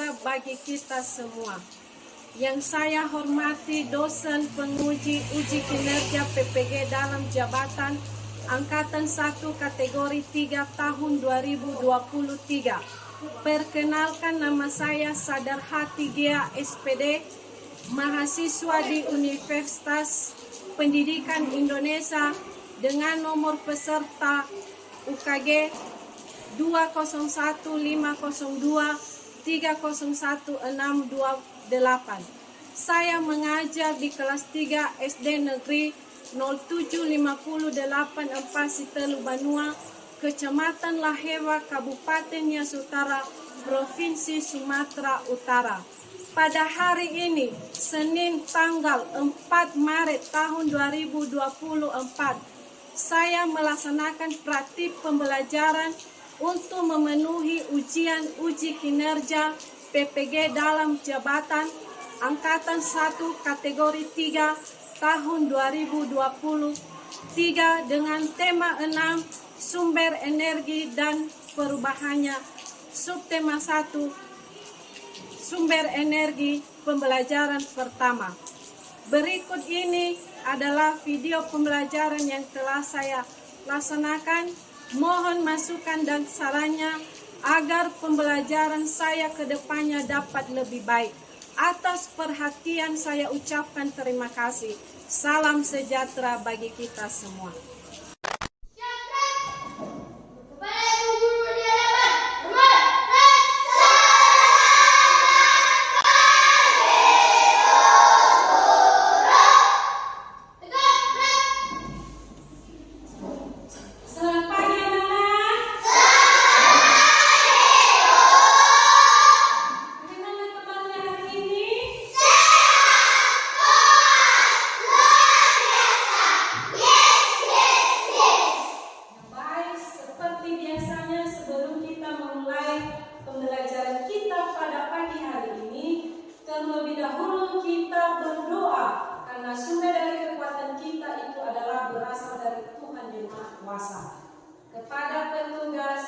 sejahtera bagi kita semua. Yang saya hormati dosen penguji uji kinerja PPG dalam jabatan Angkatan 1 kategori 3 tahun 2023. Perkenalkan, nama saya Sadar Hati Gia SPD, mahasiswa di Universitas Pendidikan Indonesia dengan nomor peserta UKG 20150230168. Saya mengajar di kelas 3 SD Negeri 075084 Sitelu Banua, Kecamatan Lahewa, Kabupaten Nias Utara, Provinsi Sumatera Utara. Pada hari ini, Senin tanggal 4 Maret tahun 2024, saya melaksanakan praktik pembelajaran untuk memenuhi ujian uji kinerja PPG dalam jabatan Angkatan 1 kategori 3 tahun 2023 dengan tema 6 sumber energi dan perubahannya, subtema 1 sumber energi pembelajaran pertama. Berikut ini adalah video pembelajaran yang telah saya laksanakan. Mohon masukan dan sarannya agar pembelajaran saya ke depannya dapat lebih baik. Atas perhatian saya ucapkan terima kasih. Salam sejahtera bagi kita semua. Pembelajaran kita pada pagi hari ini, terlebih dahulu kita berdoa karena sumber dari kekuatan kita itu adalah berasal dari Tuhan yang Maha Kuasa. Kepada petugas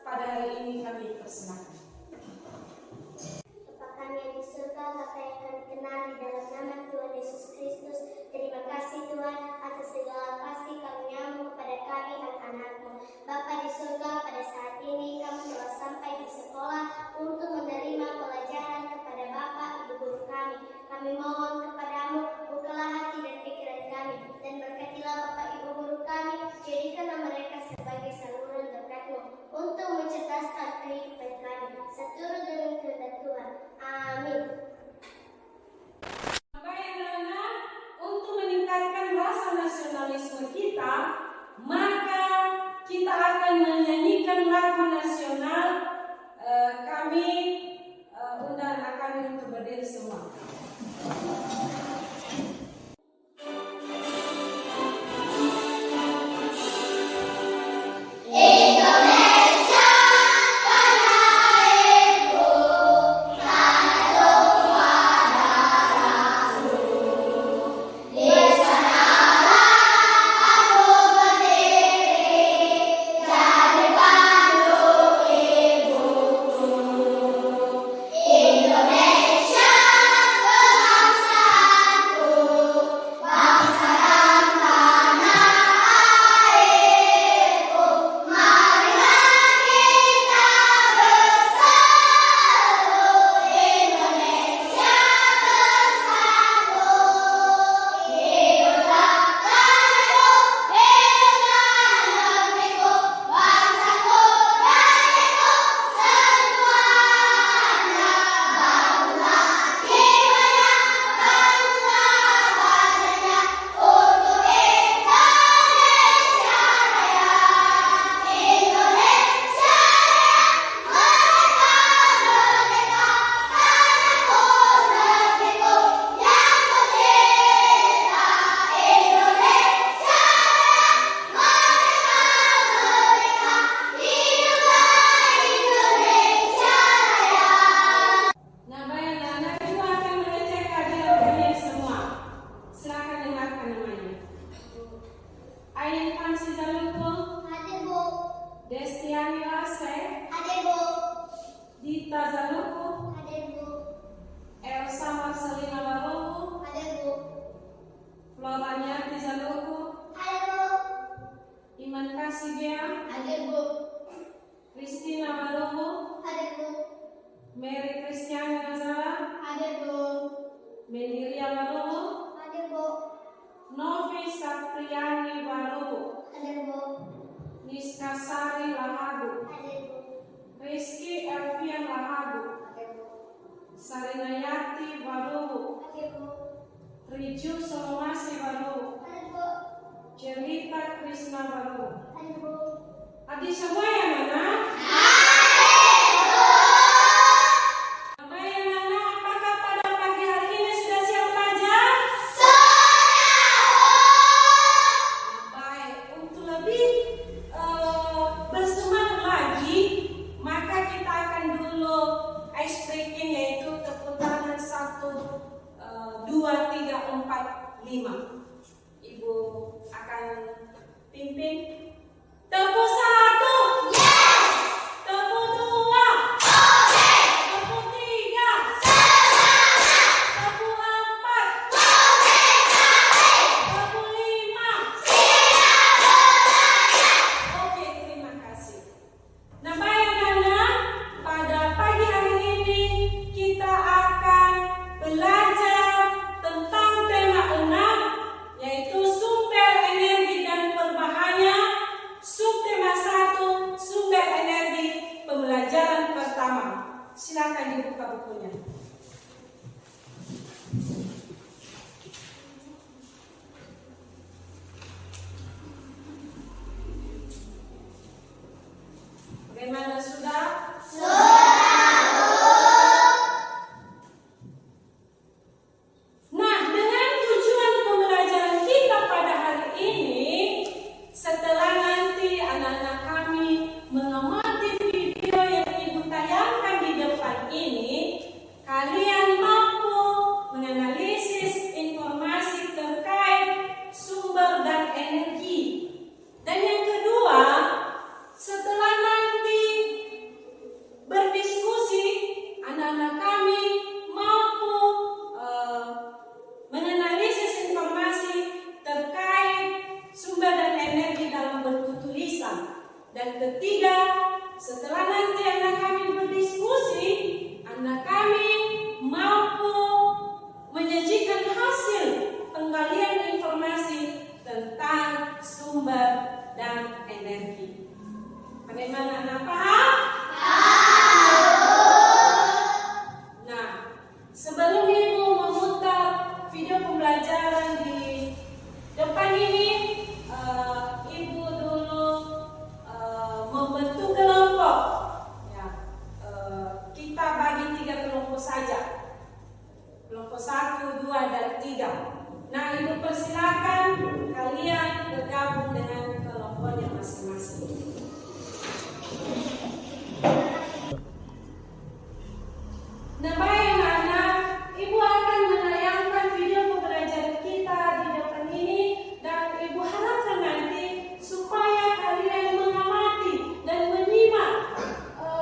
pada hari ini kami persilakan. Bapa kami yang di surga, Bapa yang kami kenali dalam nama Tuhan Yesus Kristus. Terima kasih Tuhan atas segala kasih karunia-Mu kepada kami anak-anak-Mu. Bapa di surga, pada saat ini kami telah sampai di sekolah untuk menerima pelajaran kepada Bapak Ibu guru kami. Kami mohon kepadamu, bukalah hati dan pikiran kami, dan berkatilah Bapak Ibu guru kami, jadikanlah mereka sebagai saluran berkat-Mu untuk mencerdaskan kehidupan kami, seturut dengan kehendak Tuhan. Amin. Untuk meningkatkan rasa nasionalisme kita, maka kita akan menyanyikan lagu nasional. Kami Sapriani Baru, Hadir, Bu. Niska Sari Lahagu, Hadir, Bu. Rizky Elvian Lahagu, Hadir, Bu. Sarinayati Baru, Hadir, Bu. Riju Solomasi Baru, Hadir, Bu. Jelita Krishna Baru. Hadir, Bu. Adik semua yang mana? Nama yang mana? Apakah pada pagi hari ini sudah siap belajar? Baik, untuk lebih bersemangat lagi, maka kita akan dulu ice breaking, yaitu tepuk tangan 1, 2, 3, 4, 5. Ibu akan pimpin. Tepuk 1. Yes. Tepuk 2. Okay. Tepuk 3. Semangat. Tepuk 4. Okay. Tepuk 5. Siap. Oke, terima kasih. Nah, baik-baik, pada pagi hari ini kita akan belajar tentang tema 6, yaitu sumber energi dan berbahaya. Subtema 1, sumber energi, pembelajaran pertama. Silakan dibuka bukunya. Bagaimana, sudah? Nah, dengan tujuan pembelajaran kita pada hari ini, setelah nanti anak-anak kami mengamati video yang ibu tayangkan di depan ini, kalian mampu menganalisis informasi terkait sumber dan energi. Dan yang kedua, setelah nanti berdiskusi, anak-anak kami mampu menganalisis informasi terkait sumber dan energi dalam bentuk tulisan. Dan ketiga, setelah nanti anak kami berdiskusi, anak kami mampu menyajikan hasil penggalian informasi tentang sumber dan energi. Bagaimana, anak paham? Nah, sebelum ibu memutar video pembelajaran di depan ini, ibu dulu membentuk kelompok. Ya, kita bagi 3 kelompok saja. Kelompok 1, 2, dan 3. Nah, ibu persilakan kalian bergabung dengan kelompoknya masing-masing. Nah, baik anak-anak, ibu akan menayangkan video pembelajaran kita di depan ini, dan ibu harapkan nanti supaya kalian mengamati dan menyimak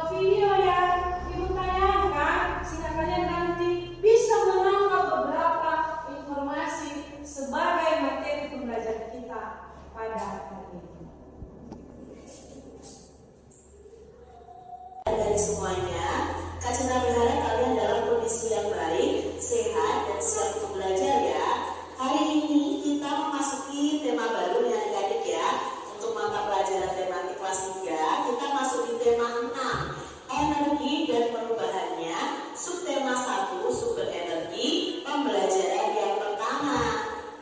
video yang ibu tayangkan, sehingga kalian nanti bisa menangkap beberapa informasi sebagai materi pembelajaran kita pada hari ini. Dari semuanya, Kak Chandra berharap kalian dalam kondisi yang baik, sehat, dan siap untuk belajar ya. Hari ini kita memasuki tema baru ya adik-adik ya. Untuk mata pelajaran tematik kelas 3, kita masuk di tema 6, energi dan perubahannya. Subtema 1, sumber energi, pembelajaran yang pertama.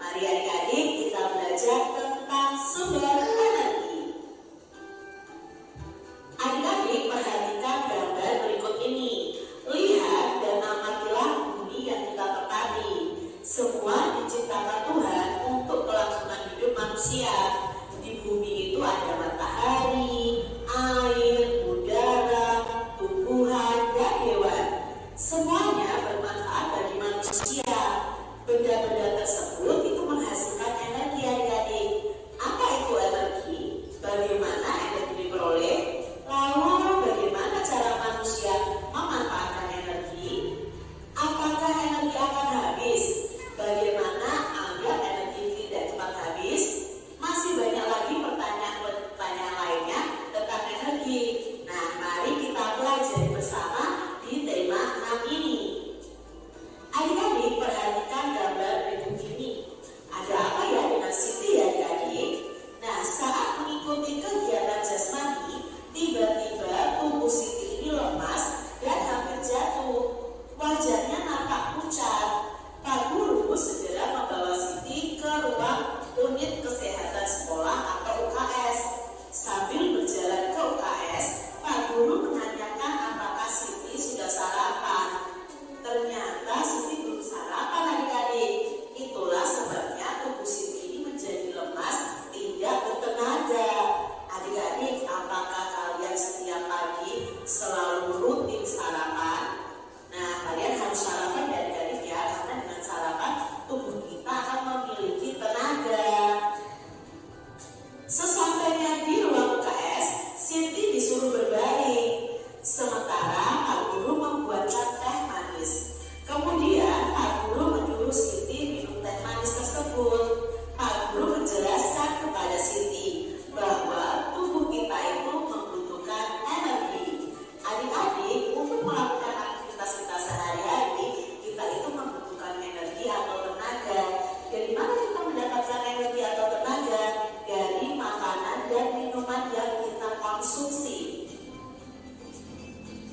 Mari adik-adik kita belajar tentang sumber energi. Adik-adik perhatikan gambar berikut ini. Lihat dan amatilah bumi yang kita tekani. Semua diciptakan Tuhan untuk kelangsungan hidup manusia. Di bumi itu ada matahari, air, udara, tumbuhan, dan hewan. Semuanya bermanfaat bagi manusia. Benda-benda tersebut itu menghasilkan energi adik-adik. Apa itu energi? Bagaimana energi diperoleh? Lalu bagaimana cara manusia memanfaatkan energi? Apakah energi akan habis? Bagaimana agar energi tidak cepat habis? Masih banyak lagi pertanyaan lainnya tentang energi. Nah, mari kita belajar bersama di tema 6 ini. Wajahnya nampak pucat. Pak guru segera membawa Siti ke ruang unit kesehatan sekolah atau UKS. Sambil berjalan ke UKS, Pak guru menanyakan apakah Siti sudah sarapan. Ternyata Siti belum sarapan, adik-adik. Itulah sebabnya tubuh Siti ini menjadi lemas, tidak bertenaga. Adik-adik, apakah kalian setiap pagi selalu rutin sarapan? Nah, kalian harus sarapan ya adik-adik ya, karena dengan sarapan tubuh kita akan memiliki tenaga. Sesampainya di ruang UKS, Siti disuruh berbaring. Sementara Pak Guru membuatkan teh manis. Kemudian Pak Guru menyuruh Siti minum teh manis tersebut. Pak Guru menjelaskan kepada Siti bahwa tubuh kita itu membutuhkan energi. Adik-adik, untuk melakukan aktivitas kita sehari-hari, kita itu membutuhkan energi atau tenaga. Dari mana kita mendapatkan energi atau tenaga? Dari makanan dan minuman yang kita konsumsi.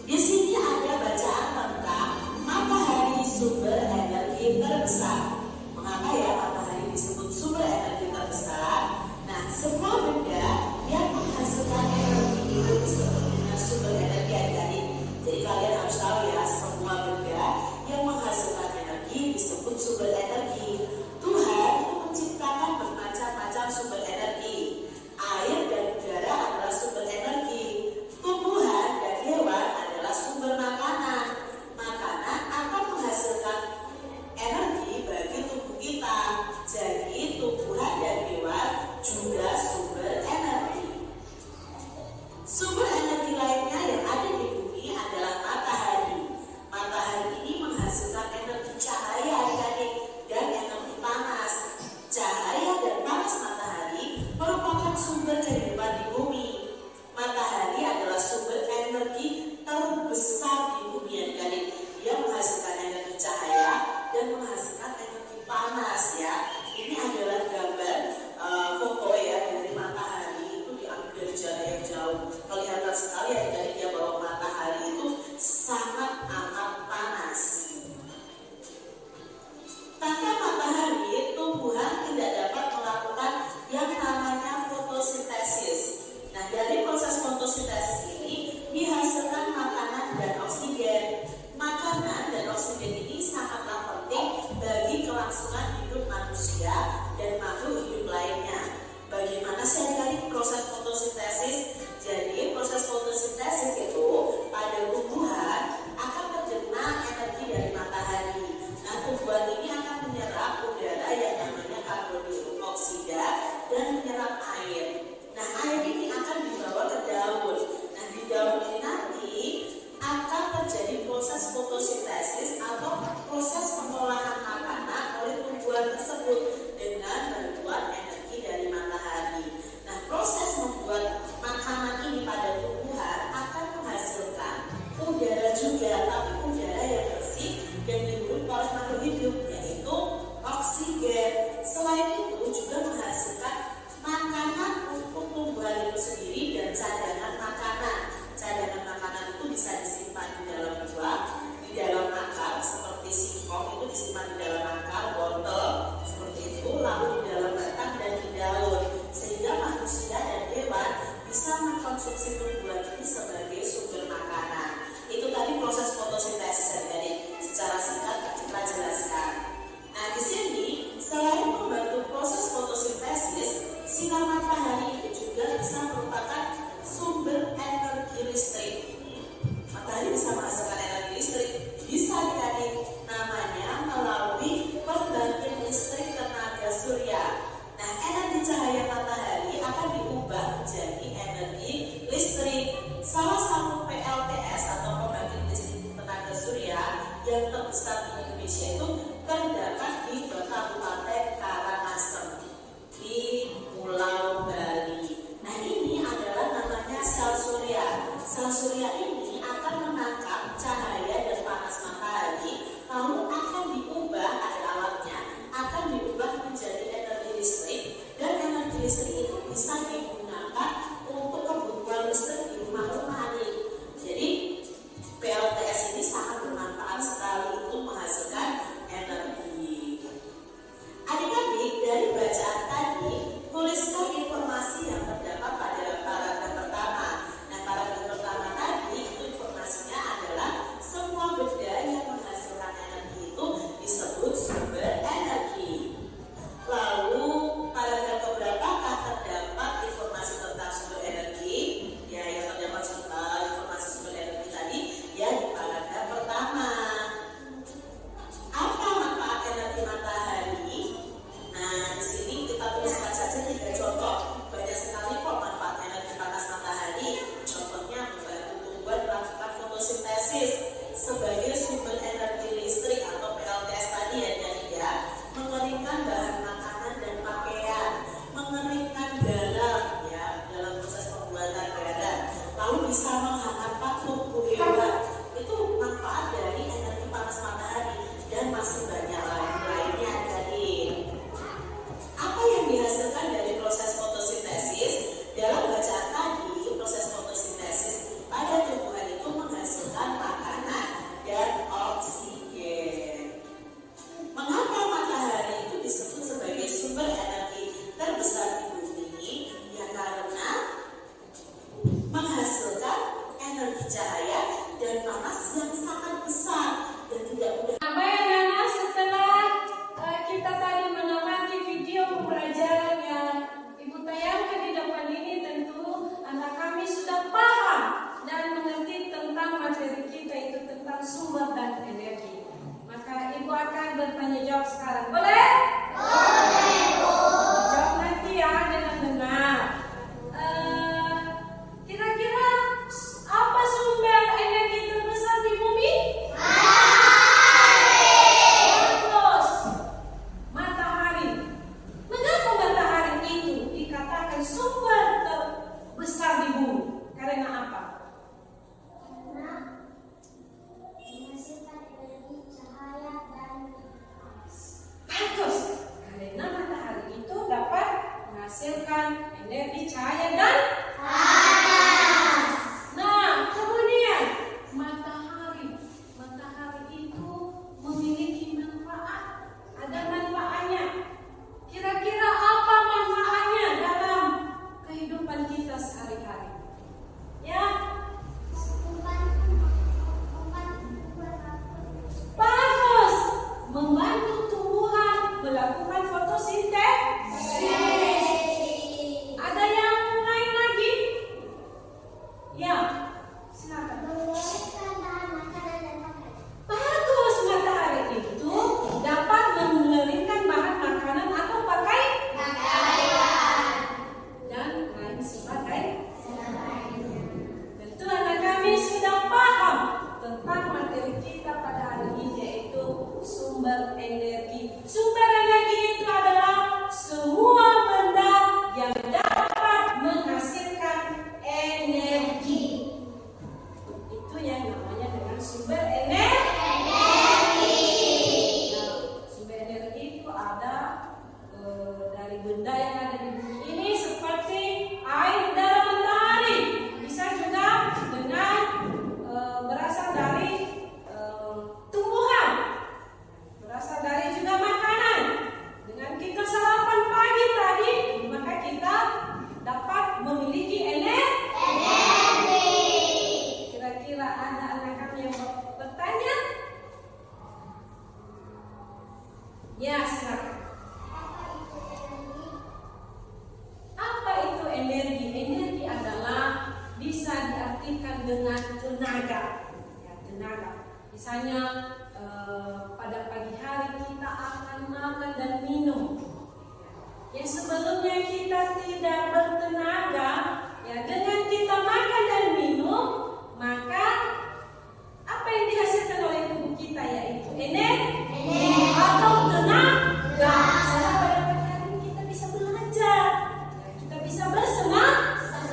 Di sini ada bacaan tentang matahari sumber energi terbesar. Mengapa ya matahari disebut sumber energi terbesar? Nah, semua benda yang menghasilkan energi itu disebut dengan sumber energi, adik-adik. Jadi kalian harus tahu ya, semua benda yang menghasilkan energi disebut sumber energi. Tuhan itu menciptakan bermacam-macam sumber energi. Air dan udara adalah sumber energi. Tumbuhan dan hewan adalah sumber makanan. Makanan akan menghasilkan energi bagi tubuh kita. Jadi tumbuhan dan hewan juga sumber energi. Sumber energi lainnya yang ada di bumi adalah matahari. Matahari ini menghasilkan energi cahaya, adik-adik, dan energi panas. Cahaya dan panas matahari merupakan sumber kehidupan di bumi. Matahari adalah sumber energi terbesar di bumi, adik-adik. Dia menghasilkan energi cahaya dan menghasilkan energi panas ya. Ini adalah gambar foto ya dari matahari, itu diambil dari jarak yang jauh. Kelihatan sekali adik-adik ya bahwa matahari itu sangat amat panas. Tanpa matahari, tumbuhan tidak dapat melakukan yang namanya fotosintesis. Nah, dari proses fotosintesis ini dihasilkan makanan dan oksigen. Makanan dan oksigen ini sangatlah penting bagi kelangsungan hidup manusia dan makhluk hidup lainnya. Bagaimana sih adik-adik proses fotosintesis? Jadi proses fotosintesis itu pada tumbuhan akan terkena energi dari matahari. Nah, tumbuhan ini akan menyerap udara yang namanya karbon dioksida dan menyerap air. Nah, air ini akan dibawa ke daun. Nah, di daun ini nanti akan terjadi proses fotosintesis atau proses pengolahan makanan oleh tumbuhan tersebut dengan bantuan energi dari matahari. Nah, proses membuat makanan ini pada tumbuhan akan menghasilkan udara juga, tapi udara yang bersih dan dihirup oleh makhluk hidup, yaitu oksigen. Selain itu juga menghasilkan makanan untuk tumbuhan itu sendiri dan cadangan makanan. Cadangan makanan itu bisa disimpan di dalam buah, di dalam akar seperti singkong itu disimpan di dalam akar, wortel seperti itu, lalu di dalam batang dan di daun, sehingga manusia dan hewan bisa mengkonsumsi tumbuhan ini sebagai sumber makanan. Itu tadi proses fotosintesis, adik-adik. Secara singkat kita jelaskan. Nah, di sini selain membantu proses fotosintesis, sinar matahari itu juga bisa merupakan sumber energi listrik. Matahari bisa menghasilkan energi listrik, bisa adik-adik, namanya melalui pembangkit listrik tenaga surya. Nah, energi cahaya matahari akan diubah menjadi energi listrik. Salah satu PLTS atau pembangkit listrik tenaga surya yang terbesar di Indonesia itu terdapat di Kabupaten Karangasem di Pulau Bali. Nah, ini adalah namanya sel surya. Sel surya ini akan menangkap cahaya dan panas matahari, lalu akan diubah, ada alatnya, akan diubah menjadi energi listrik, dan energi listrik itu bisa digunakan untuk kebutuhan listrik di rumah-rumah nih. Jadi PLTS ini sangat bermanfaat sekali bertanya jawab sekarang. Boleh? Jawab nanti ya dengan benar. Kira-kira apa sumber energi terbesar di bumi? Bagus. Matahari. Mengapa matahari itu dikatakan sumber terbesar di bumi? Karena apa? Karena menghasilkan energi, cahaya, dan panas. Bagus. Karena matahari itu dapat menghasilkan energi, cahaya, dan panas. Nah, kemudian matahari itu memiliki manfaat. Ada manfaatnya. Kira-kira apa manfaatnya dalam kehidupan kita sehari-hari? Ya, bagus. Membantu tumbuhan melakukan fotosintesis. Ada yang lain lagi? Ya, silakan. Mengeluarkan bahan makanan dan pakan. Bagus, matahari itu dapat mengeluarkan bahan makanan atau pakaian dan lain sebagainya. Tentu anak kami sudah paham tentang materi kita pada hari ini, yaitu sumber energi. Sumber energi itu adalah semua benda yang dapat menghasilkan energi. Itu yang namanya dengan sumber energi. Nah, sumber energi itu ada dari benda yang ada di bumi ini seperti air, udara, matahari. Bisa juga dengan berasal dari tumbuhan, berasal dari juga makanan. Dengan kita sarapan pagi tadi, maka kita dapat memiliki energi. Kira-kira ada anak kami yang bertanya? Ya, silakan. Apa itu energi? Energi adalah bisa diartikan dengan tenaga. Ya, tenaga. Misalnya pada pagi hari kita akan makan dan minum. Yang sebelumnya kita tidak bertenaga, ya dengan kita makan dan minum, maka apa yang dihasilkan oleh tubuh kita yaitu energi atau tenaga. Sehingga pada pagi hari kita bisa belajar, ya, kita bisa bersemangat.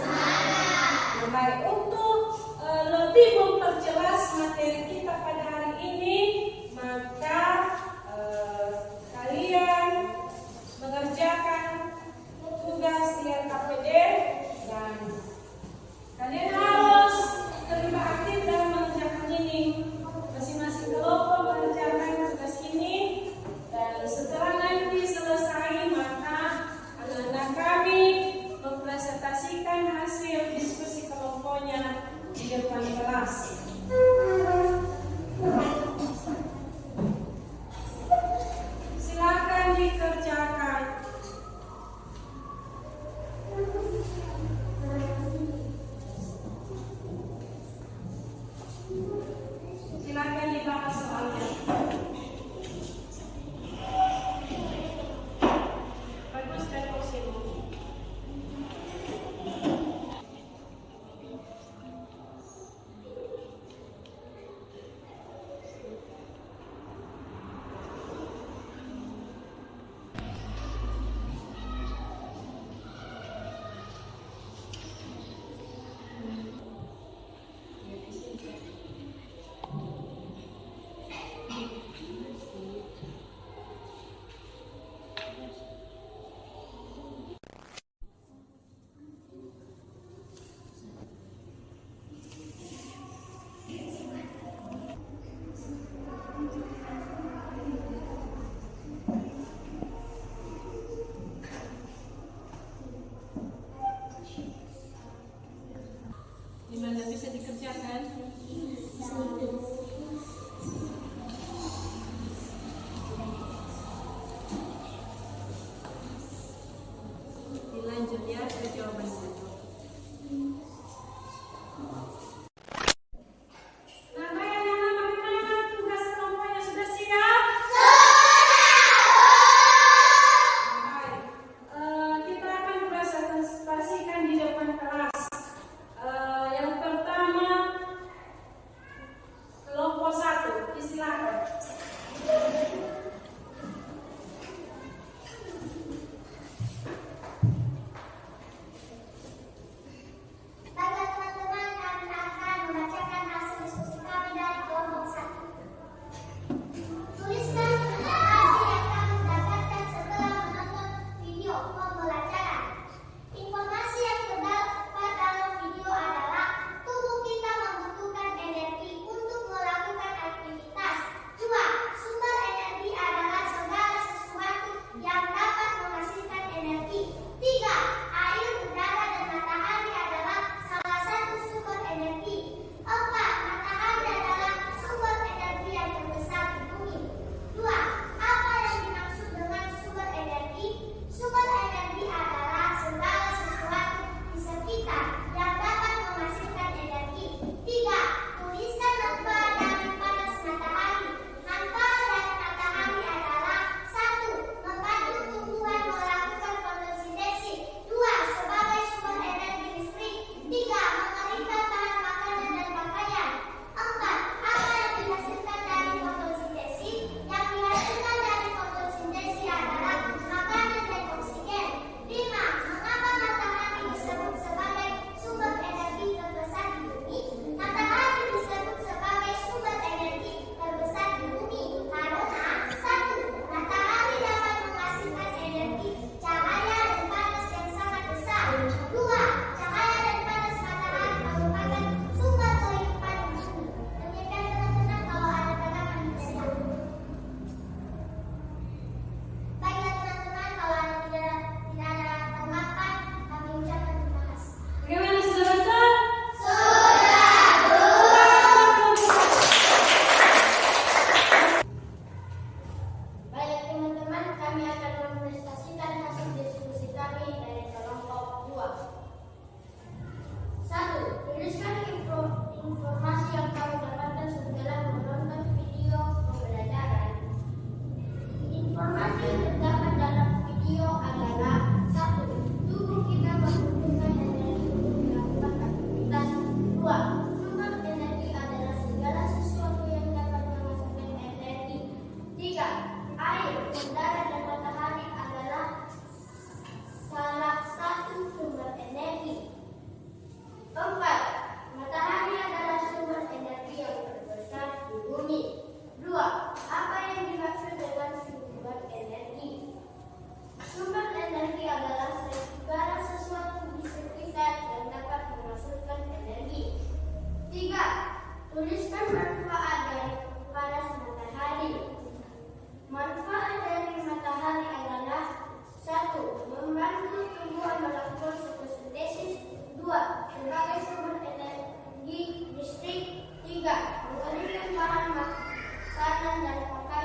Nah, baik, untuk lebih memperjelas materi kita pada hari ini, maka kalian mengerjakan tugas di LKPD dan kalian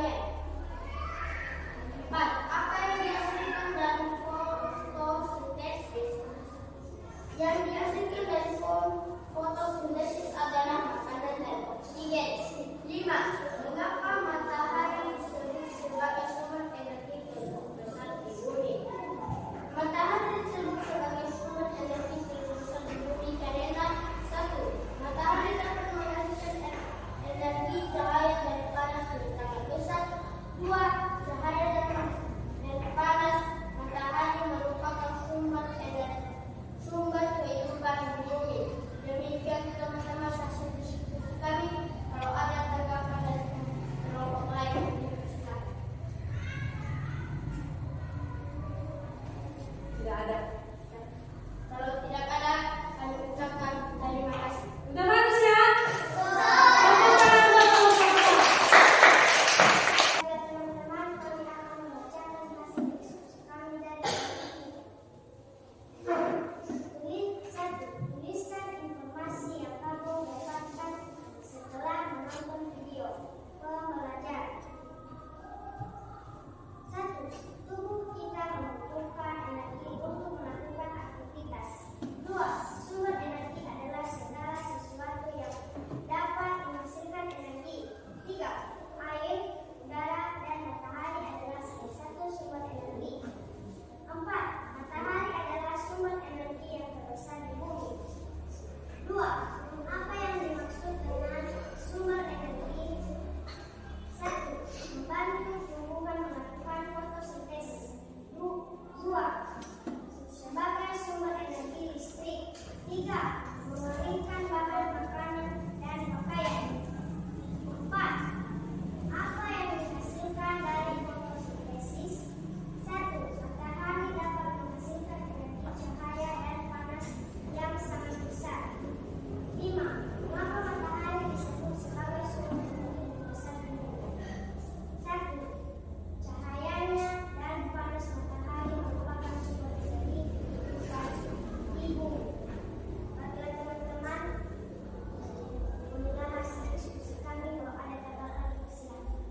kalian. 4. Apa yang dihasilkan dari fotosintesis? Yang dihasilkan dari fotosintesis adalah makanan dan oksigen. 5. Mengapa matahari disebut sebagai sumber energi terbesar di bumi? Matahari disebut sebagai sumber energi terbesar di bumi karena 1. Matahari dapat menghasilkan energi cahaya dari panas bertambah besar. 2. Cahaya dari panas matahari merupakan sumber kehidupan di bumi. Demikian teman-teman hasil diskusi kami. Kalau ada tanggapan dari kelompok lain, silakan. Tidak ada. Kalau tidak ada, kami ucapkan terima kasih. Udah bagus ya? Teman-teman, kami akan membacakan hasil diskusi kami dari tuliskan informasi yang kamu dapatkan setelah menonton video pembelajaran. 1. Tubuh kita membutuhkan energi untuk melakukan aktivitas. 2. Sumber energi adalah segala sesuatu yang dapat menghasilkan energi. 3. Air, udara, dan matahari adalah salah satu sumber energi. 4. Matahari adalah sumber energi yang terbesar di bumi. 2. Apa yang dimaksud dengan sumber energi? 1. Membantu tumbuhan melakukan fotosintesis. 2. Sebagai sumber energi listrik. 3. Mengeringkan bahan makanan dan pakaian. 4. Apa yang dihasilkan dari fotosintesis? 1. Matahari dapat menghasilkan energi cahaya dan panas yang sangat besar. 5. Mengapa matahari disebut sebagai sumber energi terbesar di bumi? 1. Cahayanya dan panas matahari merupakan sumber energi kehidupan di bumi. Baiklah teman-teman, inilah hasil diskusi kami. Kalau ada tanggapan, silakan.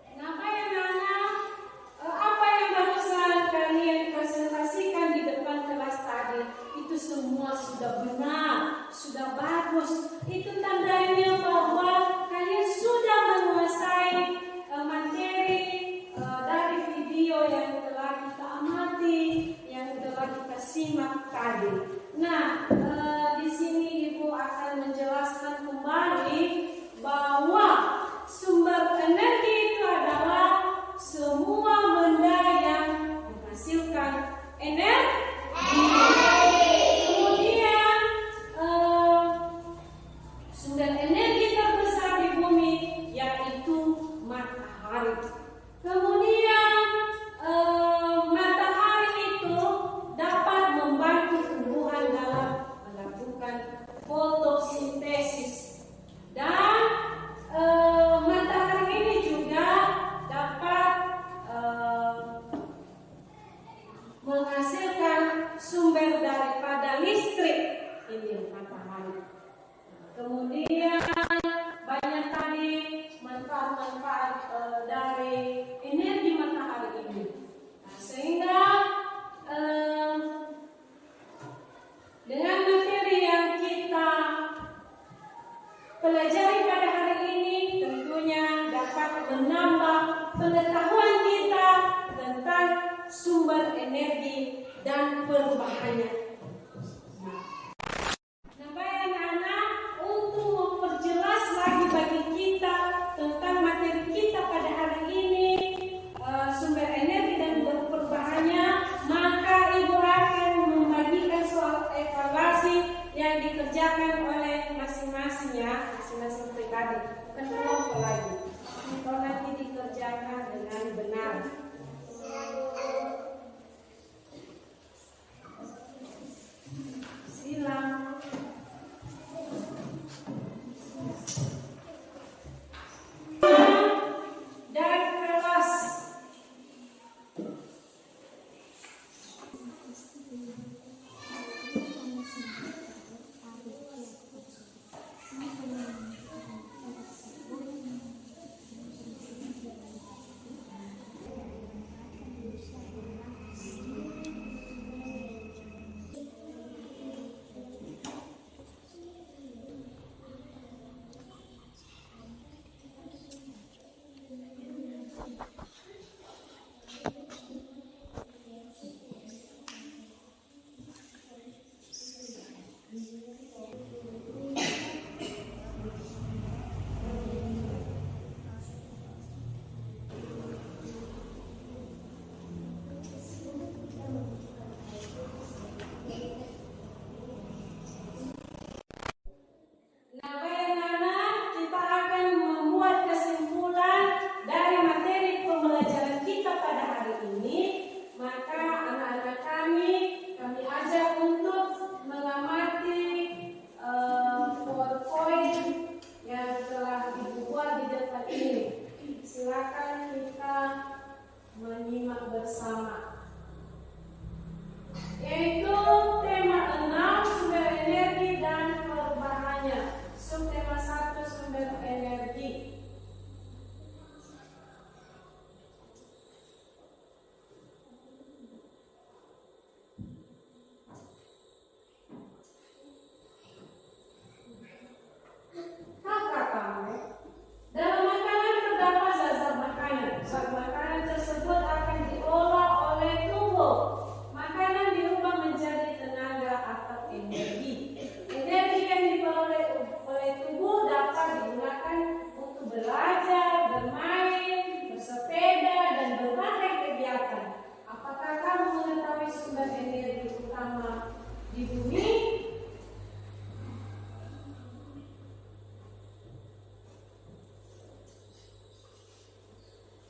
Kenapa ya anak-anak? Apa yang barusan kalian presentasikan di depan kelas tadi itu semua sudah benar, sudah bagus. Itu tandanya bahwa kalian sudah menguasai materi dari video yang telah kita amati, yang telah kita simak tadi. Nah, di sini Ibu akan menjelaskan kembali bahwa sumber energi itu adalah semua benda yang menghasilkan energi. Kemudian sumber energi terbesar di bumi yaitu matahari. Kemudian matahari itu dapat membantu tumbuhan dalam melakukan fotosintesis. Dan matahari ini juga dapat menghasilkan sumber daripada listrik. Ini matahari. Kemudian banyak tadi manfaat-manfaat dari energi matahari ini. Nah, sehingga dengan materi yang kita pelajari pada hari ini tentunya dapat menambah pengetahuan kita tentang sumber energi dan perubahannya. Nah, baik anak-anak, untuk memperjelas lagi bagi kita tentang materi kita pada hari ini, sumber energi dan perubahannya, maka Ibu akan membagikan soal evaluasi yang dikerjakan oleh masing-masing pribadi, bukan kelompok lagi. Kalau nanti dikerjakan dengan benar. Silang. Dan kelas. akan kita menyimak bersama, yaitu tema 6 sumber energi dan perubahannya. Subtema 1 sumber energi. Dalam makanan terdapat zat makanan. Zat makanan tersebut akan diolah oleh tubuh. Makanan diubah menjadi tenaga atau energi. Energi yang diperoleh oleh tubuh dapat digunakan untuk belajar, bermain, bersepeda, dan berbagai kegiatan. Apakah kamu mengetahui sumber energi utama di bumi?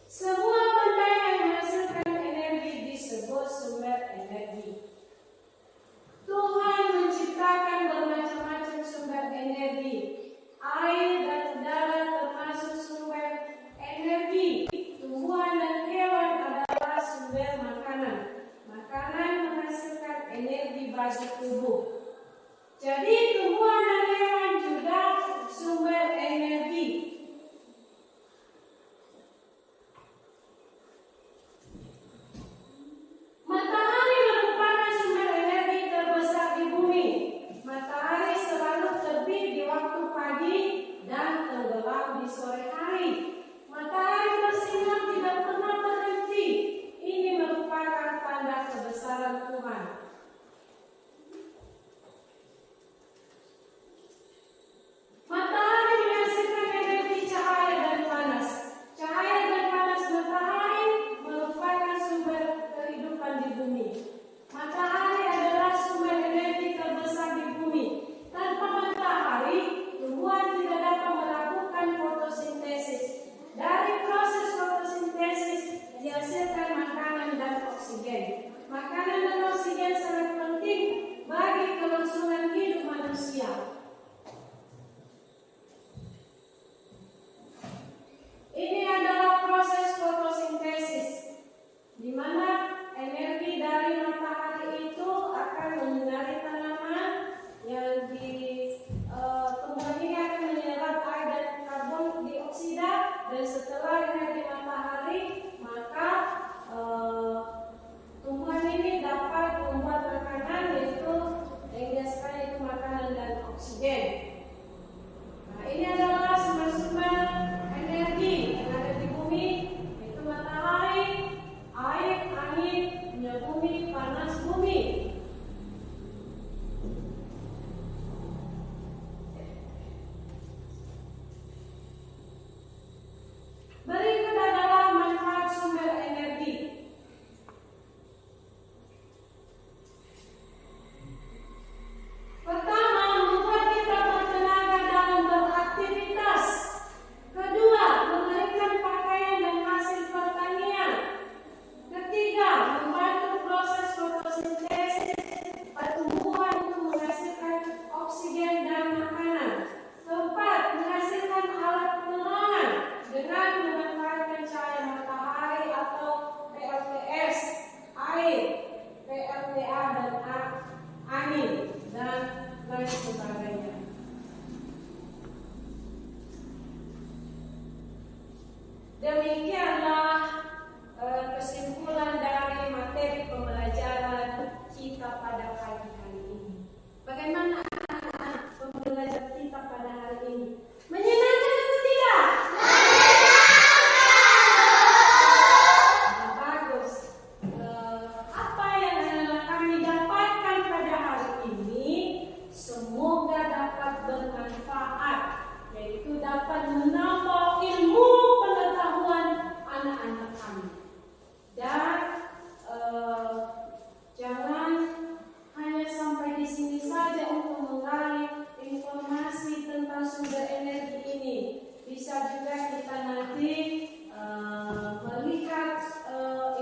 Semua benda yang menghasilkan energi disebut sumber energi. Tuhan menciptakan bermacam-macam sumber energi. Air dan udara termasuk sumber energi. Tumbuhan dan hewan adalah sumber makanan. Makanan menghasilkan energi bagi tubuh. Jadi tumbuhan dan hewan juga sumber energi. Matahari merupakan sumber energi terbesar di bumi. Matahari selalu terbit di waktu pagi dan tenggelam di sore hari. Matahari bersinar tidak pernah berhenti. Ini merupakan tanda kebesaran Tuhan. Matahari menghasilkan energi cahaya dan panas. Cahaya dan panas matahari merupakan sumber kehidupan di bumi. Matahari adalah sumber energi terbesar di bumi. Tanpa matahari, tumbuhan tidak dapat melakukan fotosintesis. Dari proses fotosintesis dihasilkan makanan dan oksigen. Makanan dan oksigen sangat penting bagi kelangsungan hidup manusia. Ini adalah proses fotosintesis, di mana energi dari matahari itu akan menyinari tanaman yang di tumbuhan ini akan menyerap air dan karbon dioksida, dan setelah energi matahari maka tumbuhan ini dapat membuat makanan, yaitu yang biasanya itu makanan dan oksigen. Nah, ini adalah sumber-sumber energi yang ada di bumi, yaitu matahari, air, angin, minyak bumi, panas bumi. Berikut adalah manfaat sumber energi. Pertama, membuat kita bertenaga dalam beraktivitas. Kedua, memberikan pakaian dan hasil pertanian. Ketiga, membantu proses fotosintesis tumbuhan untuk menghasilkan oksigen dan makanan. Keempat, menghasilkan alat penerangan dengan memanfaatkan cahaya matahari atau PLTS, air, PLTA, dan angin, dan lain sebagainya. Demikianlah kesimpulan dari materi pembelajaran kita pada pagi hari ini. Bagaimana anak-anak pembelajaran kita pada hari ini? Menyenangkan atau tidak? Nah, bagus. Apa yang anak-anak kami dapatkan pada hari ini semoga dapat bermanfaat, yaitu dapat menambah ilmu pengetahuan anak-anak kami. Dan jangan hanya sampai di sini saja untuk menggali informasi tentang sumber energi ini. Bisa juga kita nanti melihat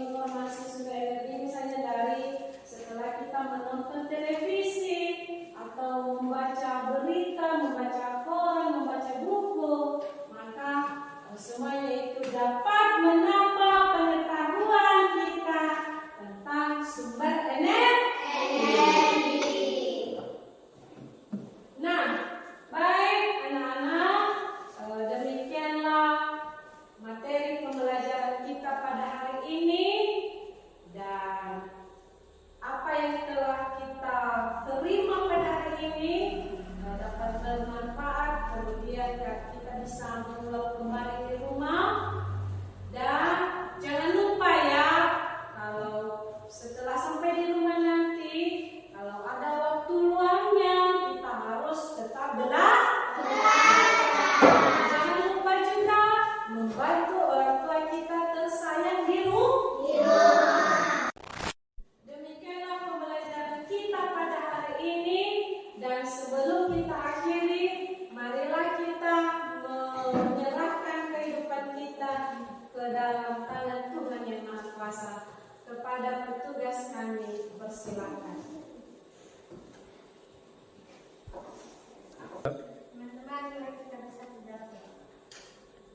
informasi sumber energi misalnya dari setelah kita menonton televisi atau membaca berita, membaca koran, membaca buku, maka semuanya itu dapat bisa mengulang kembali di rumah. Dan jangan lupa ya, kalau setelah sampai di rumah nanti, kalau ada waktu luangnya, kita harus tetap belajar. Jangan lupa juga membantu orang tua kita tersayang di rumah. Demikianlah pembelajaran kita pada hari ini. Dan sebelum kita akhiri, marilah kita menyerahkan kehidupan kita ke dalam tangan Tuhan Yang Maha Kuasa. Kepada petugas kami, persilakan. Teman-teman, mari kita bersatu berdoa.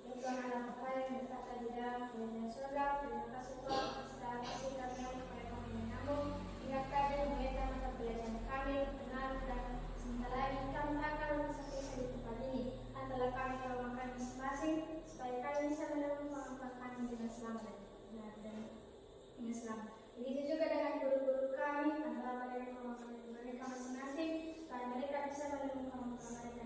Ya Tuhan Allah Bapa yang berkata di dalam kerajaan surga, terima kasih Tuhan atas segala kasih karunia kepada kami yang menyambung hingga kami memulihkan mata pelajaran kami benar dan sebentar lagi kami akan memasuki di tempat ini. Adalah kami kalau makan masing-masing supaya kami bisa menemukan orang kami dengan selamat dan dengan selamat. Begitu juga dengan guru-guru kami, antara mereka kalau makan mereka masing-masing supaya mereka bisa menemukan orang mereka